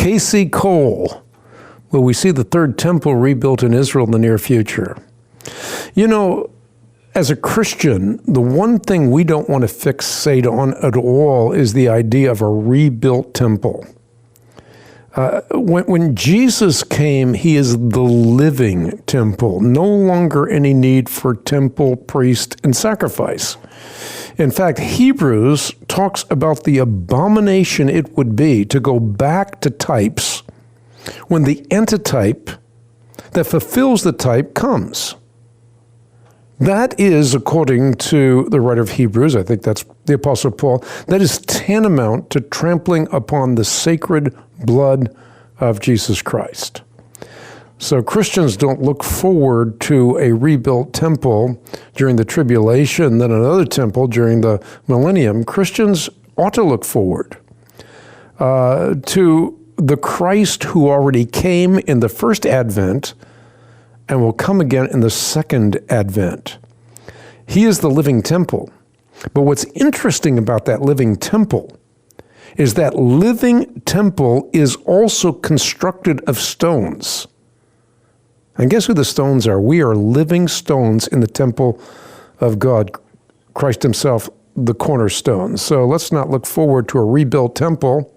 Casey Cole, will we see the third temple rebuilt in Israel in the near future? You know, as a Christian, the one thing we don't want to fixate on at all is the idea of a rebuilt temple. When Jesus came, he is the living temple, no longer any need for temple, priest, and sacrifice. In fact, Hebrews talks about the abomination it would be to go back to types when the antitype that fulfills the type comes. That is, according to the writer of Hebrews, I think that's the Apostle Paul, that is tantamount to trampling upon the sacred blood of Jesus Christ. So Christians don't look forward to a rebuilt temple during the tribulation, then another temple during the millennium. Christians ought to look forward to the Christ who already came in the first advent and will come again in the second advent. He is the living temple. But what's interesting about that living temple is that living temple is also constructed of stones. And guess who the stones are? We are living stones in the temple of God, Christ himself, the cornerstone. So let's not look forward to a rebuilt temple.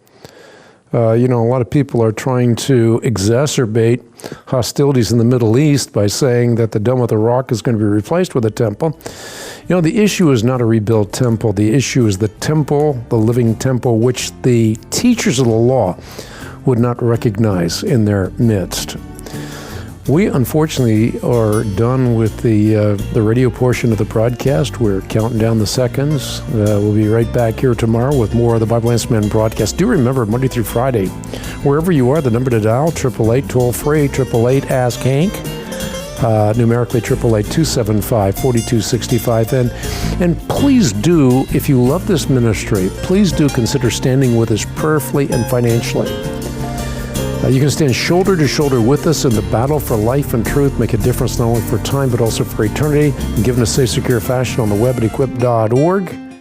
A lot of people are trying to exacerbate hostilities in the Middle East by saying that the Dome of the Rock is going to be replaced with a temple. The issue is not a rebuilt temple. The issue is the temple, the living temple, which the teachers of the law would not recognize in their midst. We, unfortunately, are done with the radio portion of the broadcast. We're counting down the seconds. We'll be right back here tomorrow with more of the Bible Answer Man broadcast. Do remember, Monday through Friday, wherever you are, the number to dial, 888, toll-free, 888-ASK-HANK, numerically 888-275-4265. And please do, if you love this ministry, please do consider standing with us prayerfully and financially. You can stand shoulder to shoulder with us in the battle for life and truth, make a difference not only for time but also for eternity, and given a safe, secure fashion on the web at equip.org.